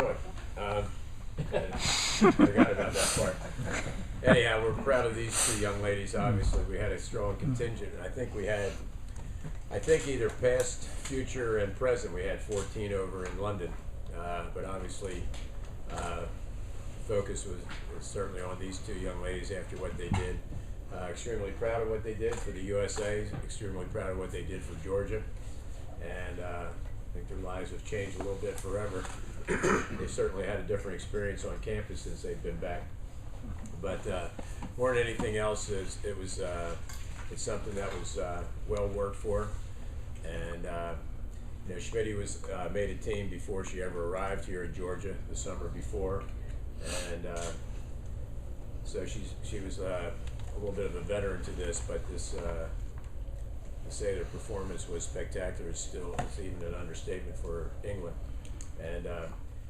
one. Forgot about that part. Anyhow, we're proud of these two young ladies. Obviously, we had a strong contingent. I think we had, either past, future, and present, we had 14 over in London. But obviously, focus was certainly on these two young ladies after what they did. Extremely proud of what they did for the USA. Extremely proud of what they did for Georgia. And I think their lives have changed a little bit forever. They certainly had a different experience on campus since they've been back. But more than anything else, it's something that was well worked for. And Schmitt was made a team before she ever arrived here in Georgia the summer before, and so she was a little bit of a veteran to this. But this to say their performance was spectacular is even an understatement for England. And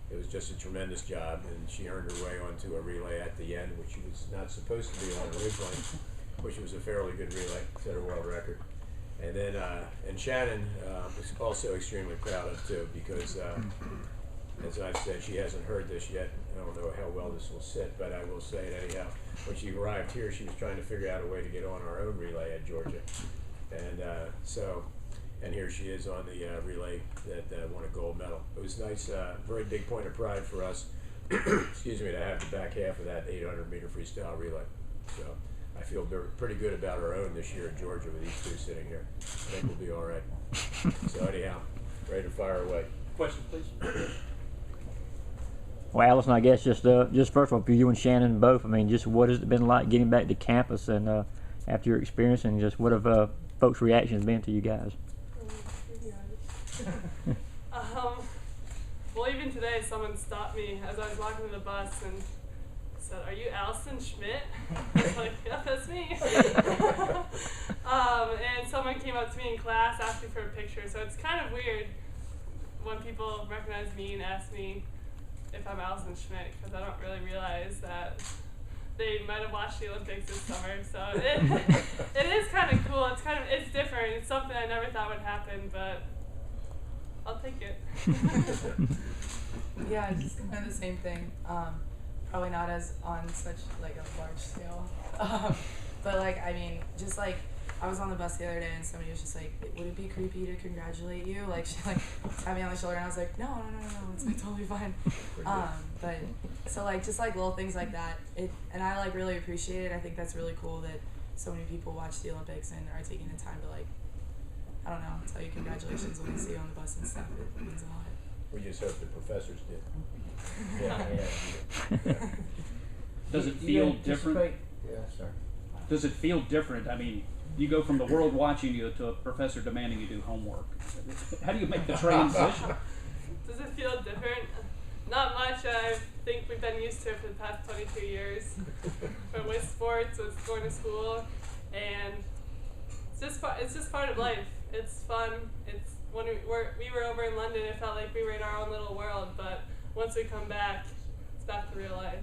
it was just a tremendous job, and she earned her way onto a relay at the end, which she was not supposed to be on originally, which was a fairly good relay, set a world record. And then, and Shannon was also extremely proud of too, because as I've said, she hasn't heard this yet. I don't know how well this will sit, but I will say it anyhow. When she arrived here, she was trying to figure out a way to get on our own relay at Georgia. And and here she is on the relay that won a gold medal. It was nice, very big point of pride for us, excuse me, to have the back half of that 800-meter freestyle relay. So I feel pretty good about our own this year in Georgia with these two sitting here. I think we'll be all right. So anyhow, ready to fire away. Question, please. Well, Allison, I guess just first of all, for you and Shannon both, I mean, just what has it been like getting back to campus and after your experience, and just what have folks' reactions been to you guys? Well, even today, someone stopped me as I was walking to the bus and said, "Are you Allison Schmitt?" I was like, "Yeah, that's me." And someone came up to me in class asking for a picture, so it's kind of weird when people recognize me and ask me if I'm Allison Schmitt, because I don't really realize that they might have watched the Olympics this summer. So it is kind of cool. It's different. It's something I never thought would happen, but I'll take it. Yeah, it's just kind of the same thing. Probably not as on such like a large scale, but like I mean, just like I was on the bus the other day and somebody was just like, "Would it be creepy to congratulate you?" Like she like tapped me on the shoulder and I was like, "No, it's like totally fine." But so like just like little things like that, and I like really appreciate it. I think that's really cool that so many people watch the Olympics and are taking the time to like, I don't know, tell you congratulations when they see you on the bus and stuff. It means a lot. We just hope the professors did. Yeah. Does it feel different? Yeah, sorry. Does it feel different? I mean, you go from the world watching you to a professor demanding you do homework. How do you make the transition? Does it feel different? Not much. I think we've been used to it for the past 22 years. But with sports, with going to school, and it's just part of life. It's fun. It's when we were over in London, it felt like we were in our own little world. But once we come back, it's back to real life.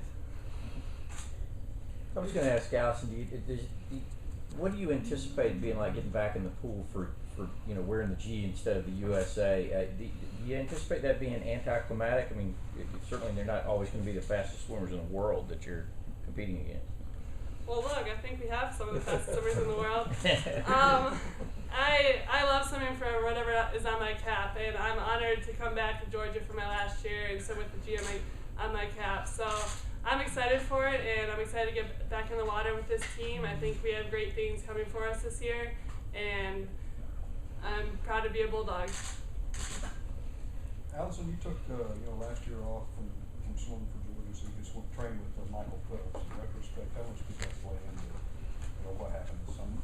I was going to ask Allison, what do you anticipate being like getting back in the pool for wearing the G instead of the USA? Do you anticipate that being anticlimactic? I mean, certainly they're not always going to be the fastest swimmers in the world that you're competing against. Well, look, I think we have some of the best swimmers in the world. I love swimming for whatever is on my cap, and I'm honored to come back to Georgia for my last year and swim with the G on my cap. So I'm excited for it, and I'm excited to get back in the water with this team. I think we have great things coming for us this year, and I'm proud to be a Bulldog. Allison, you took last year off from swimming for Georgia, so you just went train with Michael Phelps. In retrospect, how much did that play into what happened this summer?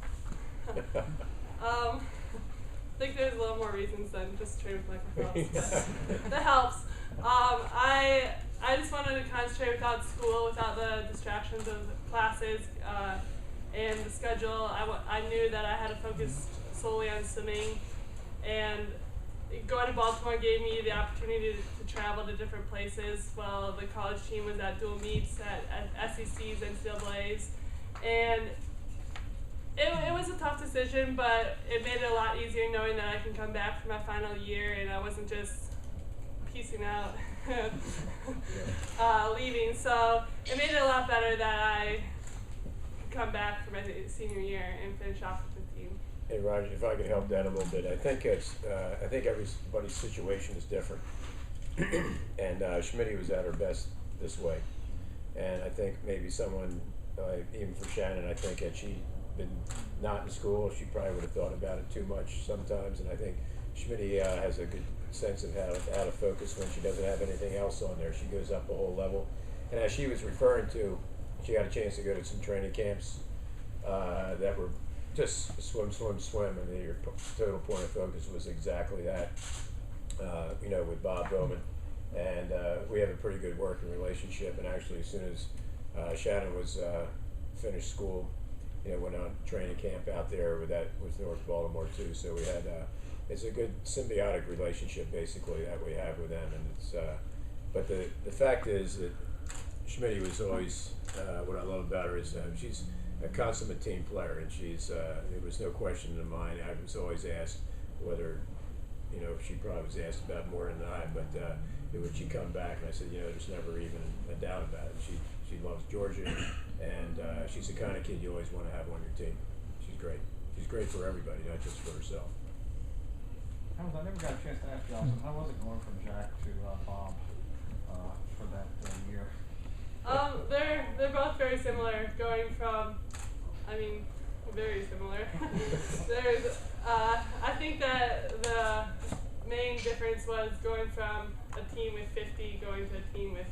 I think there's a little more reasons than just train with Michael Phelps, but that helps. I just wanted to concentrate without school, without the distractions of classes and the schedule. I knew that I had to focus solely on swimming, and going to Baltimore gave me the opportunity to travel to different places while the college team was at dual meets at SECs, NCAAs, and it was a tough decision, but it made it a lot easier knowing that I can come back for my final year and I wasn't just piecing out. leaving, so it made it a lot better that I could come back for my senior year and finish off with the team. Hey Roger, if I could help that a little bit, I think everybody's situation is different, and Schmitt was at her best this way, and I think maybe someone, even for Shannon, I think had she been not in school, she probably would have thought about it too much sometimes, and I think Schmitt has a good sense of how to focus when she doesn't have anything else on there. She goes up a whole level, and as she was referring to, she got a chance to go to some training camps that were just swim, and your total point of focus was exactly that. With Bob Bowman, and we have a pretty good working relationship. And actually, as soon as Shannon was finished school, went on training camp out there with North Baltimore too. So we had it's a good symbiotic relationship basically that we have with them. And it's but the fact is that Schmitt was always what I love about her is she's a consummate team player, and she's there was no question in mind. I was always asked whether she probably was asked about more than I, but would she come back? And I said, there's never even a doubt about it. She loves Georgia, and she's the kind of kid you always want to have on your team. She's great. She's great for everybody, not just for herself. I never got a chance to ask you, Allison, how was it going from Jack to Bob for that year? They're both very similar. Going from, very similar. I think that the main difference was going from a team with 50 going to a team with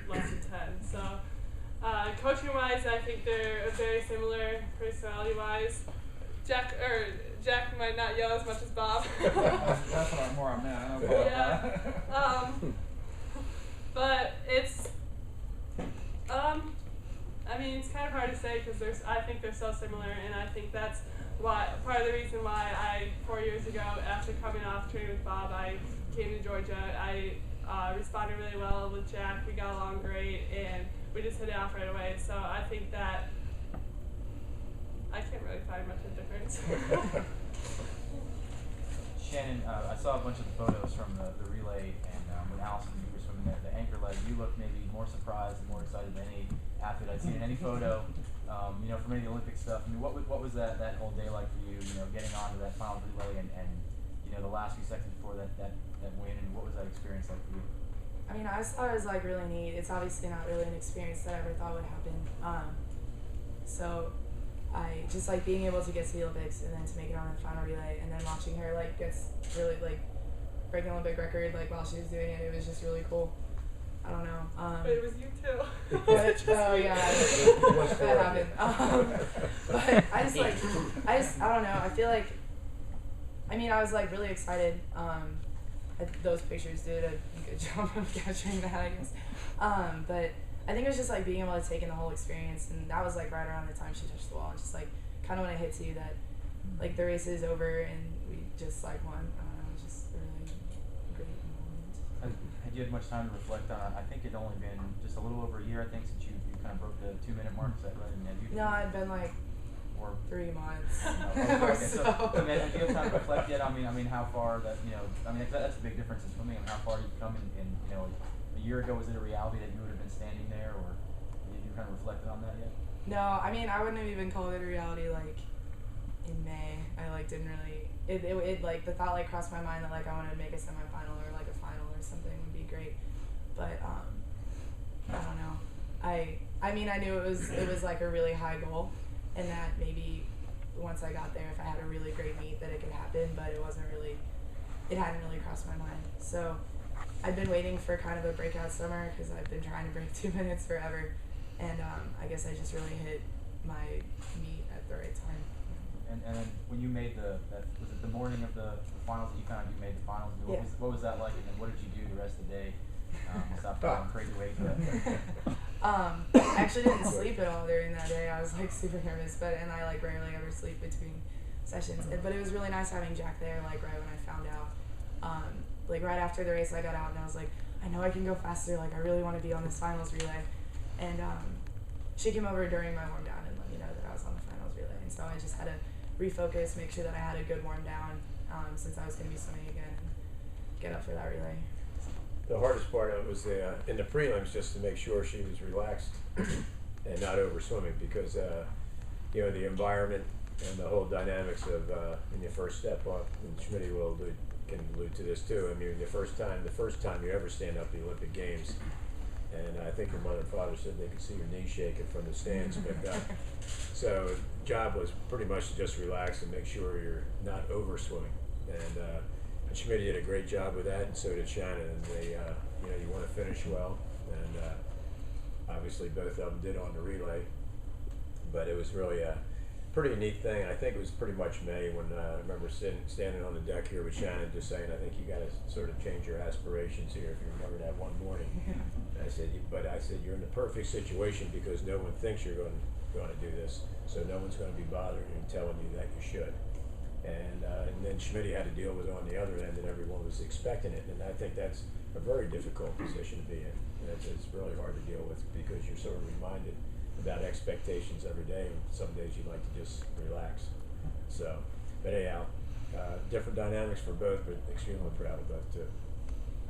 less than 10. So, coaching-wise, I think they're very similar personality-wise. Jack might not yell as much as Bob. That's what I'm more on that. I know Bob. Yeah. But it's it's kind of hard to say because I think they're so similar, and I think that's why part of the reason why 4 years ago, after coming off training with Bob, I came to Georgia. I responded really well with Jack. We got along great, and we just hit it off right away. So I think that I can't really find much of a difference. Shannon, I saw a bunch of the photos from the relay, and when Allison, you were swimming the anchor leg, you looked maybe more surprised and more excited than any athlete I'd seen in any photo. From any of the Olympic stuff. What was that whole day like for you? Getting on to that final relay and the last few seconds before that win, and what was that experience like for you? I just thought it was really neat. It's obviously not really an experience that I ever thought would happen. So I just being able to get to the Olympics and then to make it on the final relay, and then watching her gets really break an Olympic record while she was doing it. It was just really cool. I don't know. But it was you too. Oh yeah, that happened. But I don't know. I feel I was really excited. Those pictures did a good job of capturing that, I guess. But I think it was just being able to take in the whole experience, and that was right around the time she touched the wall, and just kind of when it hits you that the race is over and we just won. It was just a really great moment. Had you had much time to reflect on it? I think it'd only been just a little over a year, since you kind of broke the 2-minute mark. Is that right? No, it'd been 3 months. Or so. Have you had time to reflect yet? How far that that's a big difference in swimming. How far you've come in a year ago, was it a reality that you would have been standing there, or did you kind of reflected on that yet? No, I wouldn't have even called it a reality in May. I didn't really the thought crossed my mind that I wanted to make a semifinal or a final or something would be great, but I don't know. I knew it was a really high goal, and that maybe once I got there, if I had a really great meet, that it could happen, but it hadn't really crossed my mind. So I've been waiting for kind of a breakout summer because I've been trying to break 2 minutes forever, and I guess I just really hit my meet at the right time. And then when you made was it the morning of the finals that you made the finals? What was that like, and then what did you do the rest of the day? Stop going crazy waking up. I actually didn't sleep at all during that day. I was super nervous, and I rarely ever sleep between sessions. But it was really nice having Jack there, right when I found out. Right after the race, I got out and I was I know I can go faster. I really want to be on this finals relay. And she came over during my warm down and let me know that I was on the finals relay. And so I just had to refocus, make sure that I had a good warm down since I was going to be swimming again, and get up for that relay. the hardest part of it was in the prelims, just to make sure she was relaxed and not over swimming, because you know, the environment and the whole dynamics of in your first step off, and Schmitt can allude to this too. I mean, the first time you ever stand up at the Olympic Games, and I think your mother and father said they could see your knees shaking from the stands. But so the job was pretty much to just relax and make sure you're not over swimming. And Schmitt did a great job with that, and so did Shannon. And they, you know, you want to finish well, and obviously both of them did on the relay. But it was really a pretty neat thing. I think it was pretty much May when I remember standing on the deck here with Shannon, just saying, I think you got to sort of change your aspirations here. If you remember that one morning, I said, you're in the perfect situation because no one thinks you're going to do this, so no one's going to be bothering you and telling you that you should. And then Schmitt had to deal with it on the other end, and everyone was expecting it. And I think that's a very difficult position to be in. And it's really hard to deal with because you're sort of reminded about expectations every day, and some days you like to just relax. So, but anyhow, different dynamics for both, but extremely proud of both too.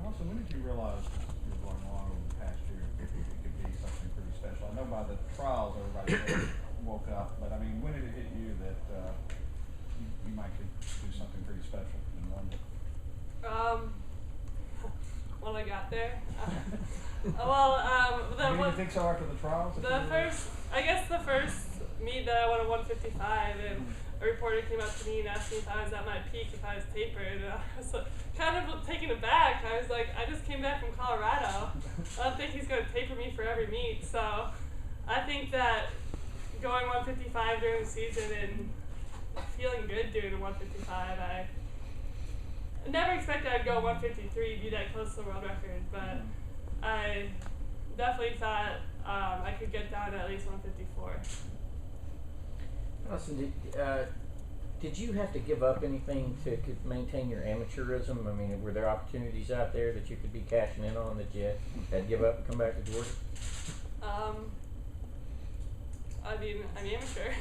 Allison, when did you realize that you were going along over the past year it could be something pretty special? I know by the trials everybody sort of woke up, but I mean, when did it hit you that you might could do something pretty special in London? When I got there. You didn't think so after the trials? I guess the first meet that I won at 155, and a reporter came up to me and asked me if I was at my peak, if I was tapered, and I was kind of taken aback. I was like, I just came back from Colorado. I don't think he's going to taper me for every meet. So I think that going 155 during the season and feeling good doing a 155, I never expected I'd go 153, be that close to the world record, but I definitely thought I could get down to at least 154. Allison, did you have to give up anything to maintain your amateurism? I mean, were there opportunities out there that you could be cashing in on that you had to give up and come back to Georgia? I mean, I'm amateur.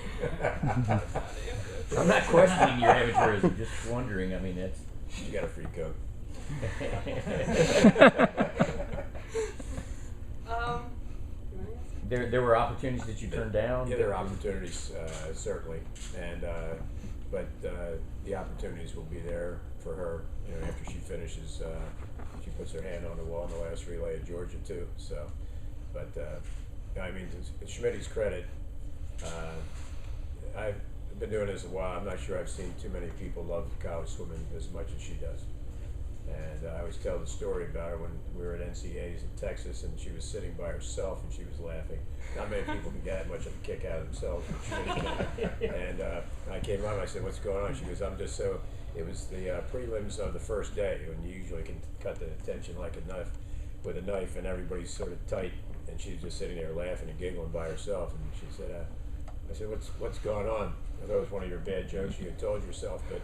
I'm not questioning your amateurism, just wondering. I mean, that's... You got a free coat. There were opportunities that you turned down? Yeah, there are opportunities, certainly. And but the opportunities will be there for her, you know, after she finishes. She puts her hand on the wall in the last relay at Georgia too. So, but I mean, to Schmidt's credit, I've been doing this a while. I'm not sure I've seen too many people love college swimming as much as she does. And I always tell the story about her when we were at NCAAs in Texas, and she was sitting by herself and she was laughing. Not many people can get that much of a kick out of themselves. And I came up and I said, "What's going on?" She goes, "I'm just so." It was the prelims of the first day, when you usually can cut the tension like a knife with a knife, and everybody's sort of tight, and she's just sitting there laughing and giggling by herself. And she said, I said, what's going on? I thought it was one of your bad jokes you had told yourself, but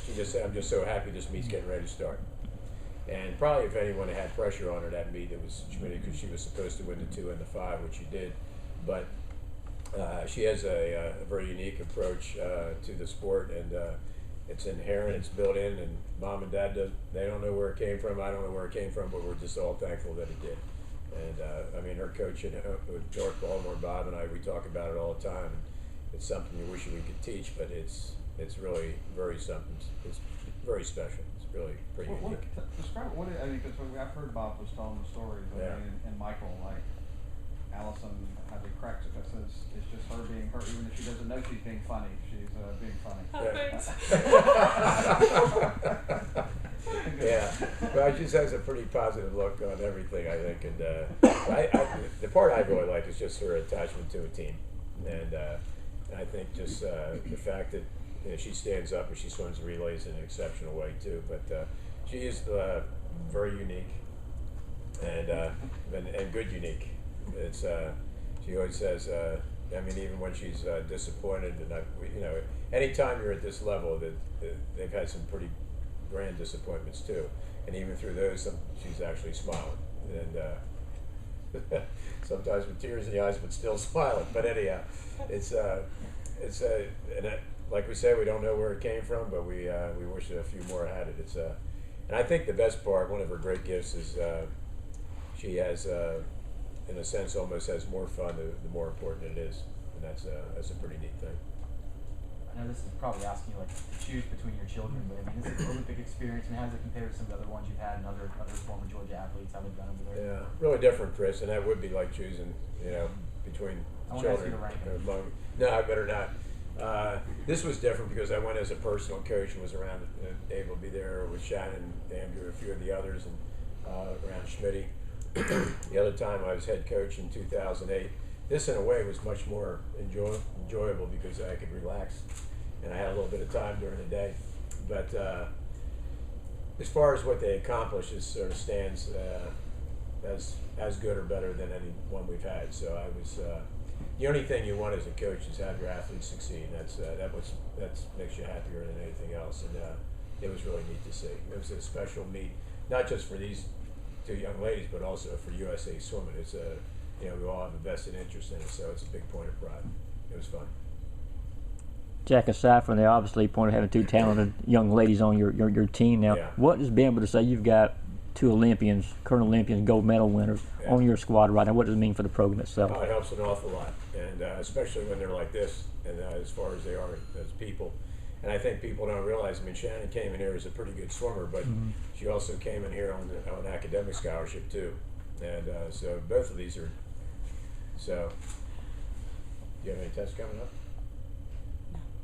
she just said, "I'm just so happy this meet's getting ready to start." And probably if anyone had pressure on her that meet, it was Schmitt, because she was supposed to win the 2 and the 5, which she did. But she has a very unique approach to the sport, and it's inherent, it's built in, and Mom and Dad, they don't know where it came from, I don't know where it came from, but we're just all thankful that it did. And I mean, her coach with North Baltimore, Bob, and we talk about it all the time. It's something you wish we could teach, but it's really very something. It's very special. It's really pretty unique. Describe it. I mean, because I've heard Bob was telling the stories, Yeah. and Michael, like Allison, how they cracks it. Says it's just her being her, even if she doesn't know she's being funny. She's being funny. Yeah, well, she just has a pretty positive look on everything, I think, and the part I really like is just her attachment to a team, and I think just the fact that, you know, she stands up and she swims relays in an exceptional way too. But she is very unique and good unique. It's she always says, I mean, even when she's disappointed, and you know, anytime you're at this level, they've had some pretty grand disappointments too, and even through those, she's actually smiling, and sometimes with tears in the eyes, but still smiling. But anyhow, like we say, we don't know where it came from, but we wish a few more had it. And I think the best part, one of her great gifts, is she has, in a sense, almost has more fun the more important it is, and that's a pretty neat thing. I know this is probably asking you like to choose between your children, but I mean, this is an Olympic experience. I mean, how does it compare to some of the other ones you've had and other former Georgia athletes? How they've done over there? Yeah, really different, Chris, and that would be like choosing, between I won't ask you children. to rank or them. among- No, I better not. This was different because I went as a personal coach and was around, able to be there with Shannon, Andrew, a few of the others, and around Schmitt. The other time I was head coach in 2008. This, in a way, was much more enjoyable because I could relax and I had a little bit of time during the day. But as far as what they accomplished, it sort of stands as good or better than any one we've had. So I was the only thing you want as a coach is have your athletes succeed. That makes you happier than anything else. And it was really neat to see. It was a special meet, not just for these two young ladies, but also for USA Swimming. It's we all have a vested interest in it, so it's a big point of pride. It was fun. Jack, aside from the obviously point of having two talented young ladies on your team now, Yeah. what does being able to say you've got two Olympians, current Olympians, gold medal winners Yeah. on your squad right now, what does it mean for the program itself? Oh, it helps an awful lot, and especially when they're like this, and as far as they are as people. And I think people don't realize. I mean, Shannon came in here as a pretty good swimmer, but she also came in here on academic scholarship too, and so both of these are. So, do you have any tests coming up?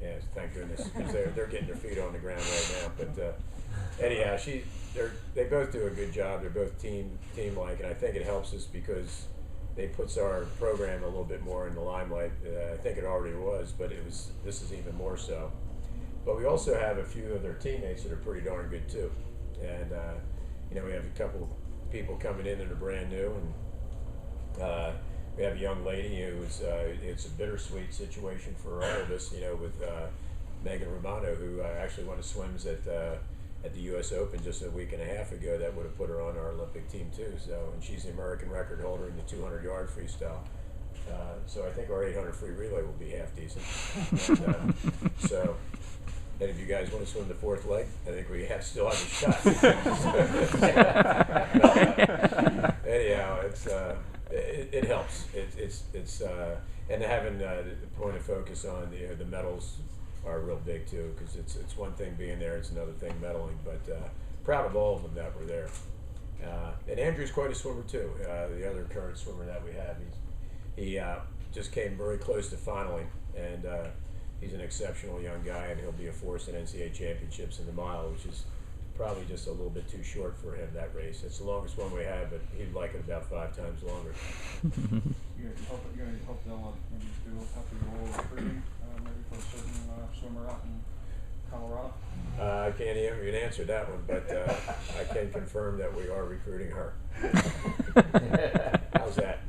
Yes, thank goodness, because they're getting their feet on the ground right now. But anyhow, they both do a good job. They're both team-like, and I think it helps us because they puts our program a little bit more in the limelight. I think it already was, but this is even more so. But we also have a few of their teammates that are pretty darn good too, and we have a couple people coming in that are brand new, and we have a young lady who's it's a bittersweet situation for all of us, with Megan Romano, who actually won swims at the U.S. Open just a week and a half ago. That would have put her on our Olympic team too. So, and she's the American record holder in the 200-yard freestyle. So I think our 800 free relay will be half decent. And if you guys want to swim the fourth leg, I think we still have a shot. Anyhow, it helps. It's and having the point of focus on the medals are real big too, because it's one thing being there, it's another thing medaling. But proud of all of them that were there. And Andrew's quite a swimmer too. The other current swimmer that we have, he just came very close to finaling, and he's an exceptional young guy, and he'll be a force in NCAA championships in the mile, which is probably just a little bit too short for him, that race. It's the longest one we have, but he'd like it about 5 times longer. You're going to help them maybe do a couple of little recruiting, maybe for a certain swimmer out in Colorado? I can't even answer that one, but I can confirm that we are recruiting her. How's that?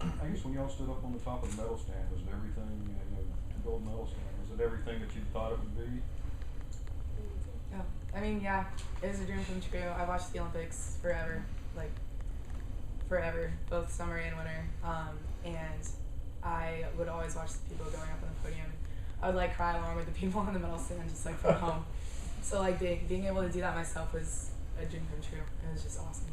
I guess when y'all stood up on the top of the medal stand, was it everything, the gold medal stand, was it everything that you thought it would be? Yeah, I mean, yeah, it was a dream come true. I watched the Olympics forever, both summer and winter. And I would always watch the people going up on the podium. I would cry along with the people on the medal stand, just from home. So being able to do that myself was a dream come true. It was just awesome.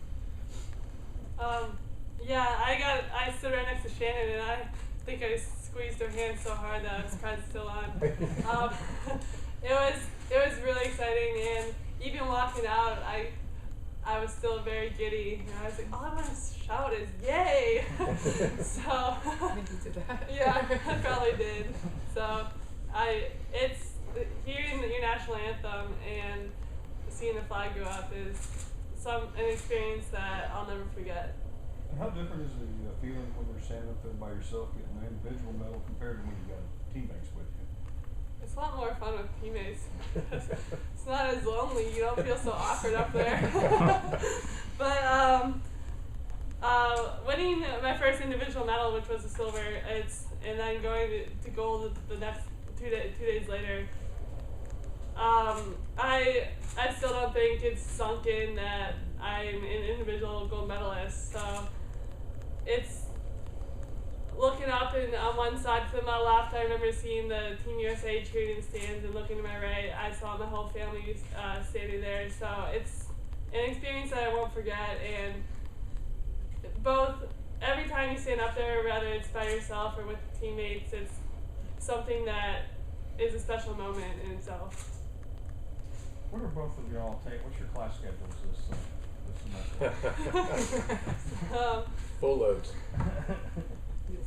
Yeah, I stood right next to Shannon, and I think I squeezed her hand so hard that I was surprised it's still on. It was really exciting, and even walking out, I was still very giddy. And I was like, all I want to shout is "Yay!" So I think you did that. yeah, I probably did. So it's hearing your national anthem and seeing the flag go up is an experience that I'll never forget. And how different is the feeling when you're standing up there by yourself getting an individual medal compared to when you got teammates with you? It's a lot more fun with teammates. It's not as lonely. You don't feel so awkward up there. But winning my first individual medal, which was a silver, and then going to gold the next 2 days later. I still don't think it's sunk in that I'm an individual gold medalist. So looking up and on one side to my left, I remember seeing the Team USA cheering in the stands, and looking to my right, I saw my whole family standing there. So it's an experience that I won't forget. And both, every time you stand up there, whether it's by yourself or with teammates, it's something that is a special moment in itself. What are both of y'all take? What's your class schedules this semester? Full loads.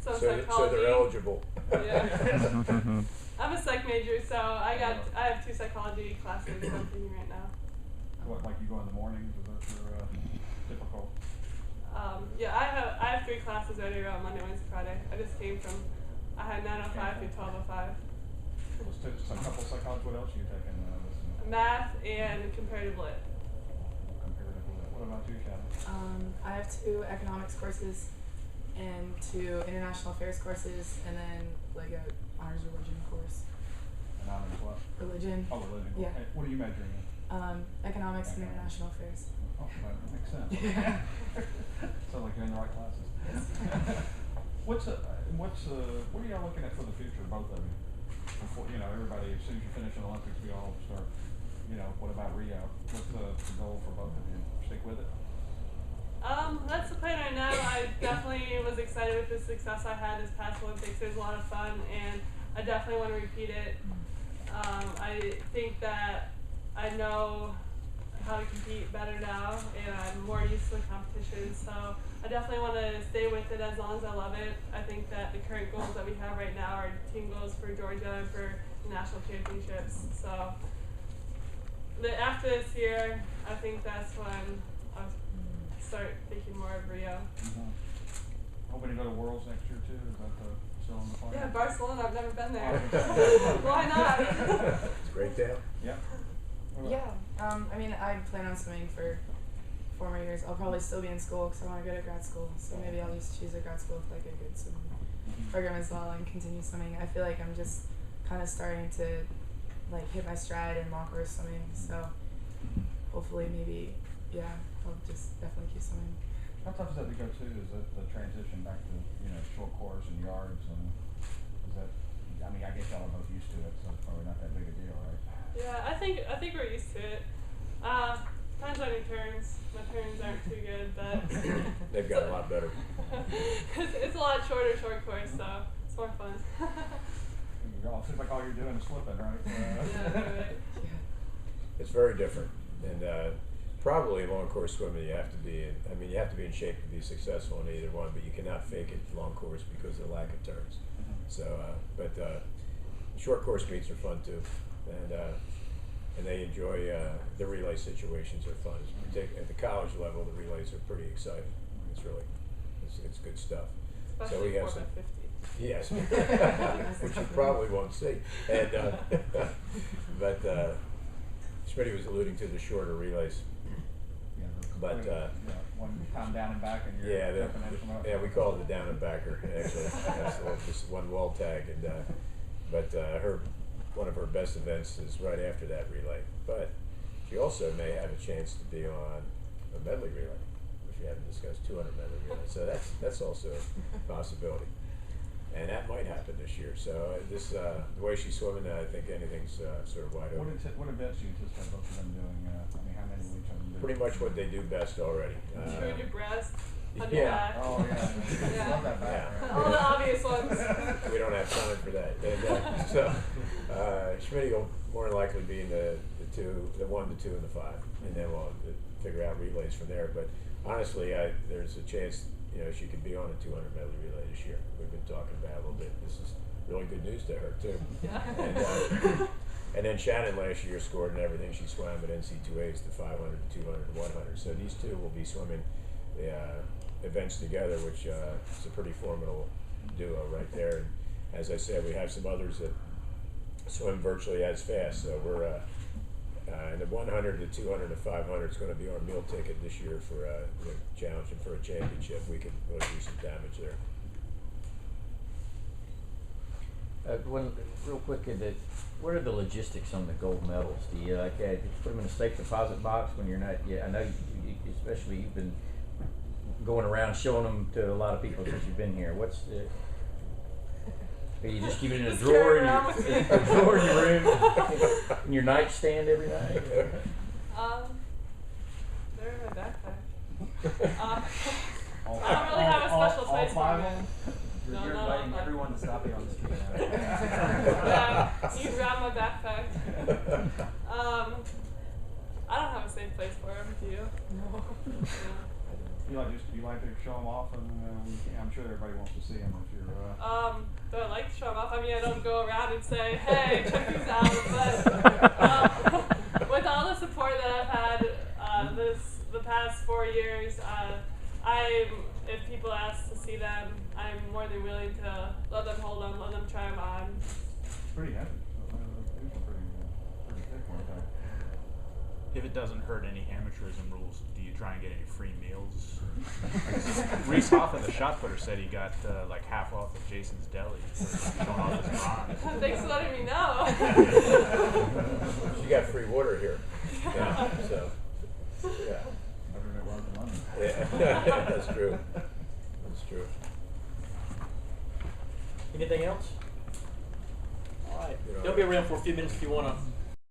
Some So psychology. they're eligible. Yeah. I'm a psych major, so I have 2 psychology classes that I'm taking right now. What, like you go in the mornings? Is that your typical? Yeah, I have 3 classes right around Monday, Wednesday, Friday. I just came from, I had 9:05 through 12:05. Let's take a couple psychology. What else are you taking this semester? Math and comparative lit. Comparative lit. What about you, Shannon? I have 2 economics courses and 2 international affairs courses, and then like a honors religion course. And honors what? Religion. Oh, religion. Yeah. Hey, what are you majoring in? Economics and international affairs. Oh, well, that makes sense. Yeah. Sounds like you're in the right classes. What are y'all looking at for the future, both of you? Before, everybody, as soon as you finish the Olympics, we all start, what about Rio? What's the goal for both of you? Stick with it? That's the plan right now. I definitely was excited with the success I had this past Olympics. It was a lot of fun, and I definitely want to repeat it. I think that I know how to compete better now, and I'm more used to the competition, so I definitely want to stay with it as long as I love it. I think that the current goals that we have right now are team goals for Georgia and for the national championships. So after this year, I think that's when I'll start thinking more of Rio. Mm-hmm. Hoping to go to Worlds next year too. Is that still on the plan? Yeah, Barcelona, I've never been there. Why not? It's a great town. Yeah. Yeah. I mean, I plan on swimming for 4 more years. I'll probably still be in school because I want to go to grad school. So maybe I'll just choose a grad school with like a good swimming program as well and continue swimming. I feel like I'm just kind of starting to like hit my stride in long course swimming. So hopefully, maybe, I'll just definitely keep swimming. How tough is that to go to? Is that the transition back to short course and yards, and is that? I mean, I guess y'all are both used to it, so it's probably not that big a deal, right? Yeah, I think we're used to it. Depends on your turns. My turns aren't too good, but They've got a lot better. it's a lot shorter short course, so it's more fun. It seems like all you're doing is flipping, right? Yeah, right. It's very different, and probably long course swimming you have to be in. I mean, you have to be in shape to be successful in either one, but you cannot fake it long course because of the lack of turns. So, but short course meets are fun too, and they enjoy the relay situations are fun. At the college level, the relays are pretty exciting. It's really it's good stuff. Especially So we have 4x50. Yes, which you probably won't see. And but Schmitt was alluding to the shorter relays. Yeah, But one time down and back, and you're yeah, we call it the down and backer. Actually, that's just one wall tag, and one of her best events is right after that relay. But she also may have a chance to be on a medley relay, which we haven't discussed, 200 medley relay. So that's also a possibility, and that might happen this year. So the way she's swimming, I think anything's sort of wide open. What events do you anticipate both of them doing? I mean, how many will each of them do? Pretty much what they do best already. Shoot your breast, on your back. Oh yeah. Yeah. Love that back. Yeah. Right? All the obvious ones. We don't have time for that. And so Schmitt will more than likely be in the 1, the 2, and the 5, and then we'll figure out relays from there. But honestly, there's a chance she could be on a 200 medley relay this year. We've been talking about it a little bit. This is really good news to her too. Yeah. And then Shannon last year scored in everything. She swam at NC2As, the 500, the 200, the 100. So these two will be swimming the events together, which is a pretty formidable duo right there. And as I said, we have some others that swim virtually as fast. So we're in the 100, the 200, the 500 is going to be our meal ticket this year for challenging for a championship. We can really do some damage there. One real quick, what are the logistics on the gold medals? Do you put them in a safe deposit box when you're not? Yeah, I know especially you've been going around showing them to a lot of people since you've been here. Or you just keep it in a Just drawer carry around with me. a drawer in your room, in your nightstand every night? They're in my backpack. All I don't really have a special all place for five them. of them? You're, No, you're no, inviting no. everyone to stop you on the street now. Yeah, you can grab my backpack. I don't have a safe place for them. Do you? No. You like to show them off, and yeah, I'm sure everybody wants to see them if you're. Do I like to show them off? I mean, I don't go around and say, "Hey, check these out." But with all the support that I've had the past 4 years, if people ask to see them, I'm more than willing to let them hold them, let them try them on. Pretty heavy. So these are pretty thick, weren't they? If it doesn't hurt any amateurism rules, do you try and get any free meals? Reese Hoffa, the shot putter, said he got like half off of Jason's Deli for showing off his bronze. Thanks for letting me know. You got free water here. Yeah, so, yeah. Better than it was in London. Yeah, that's true. That's true. Anything else? All right. They'll be around for a few minutes if you want to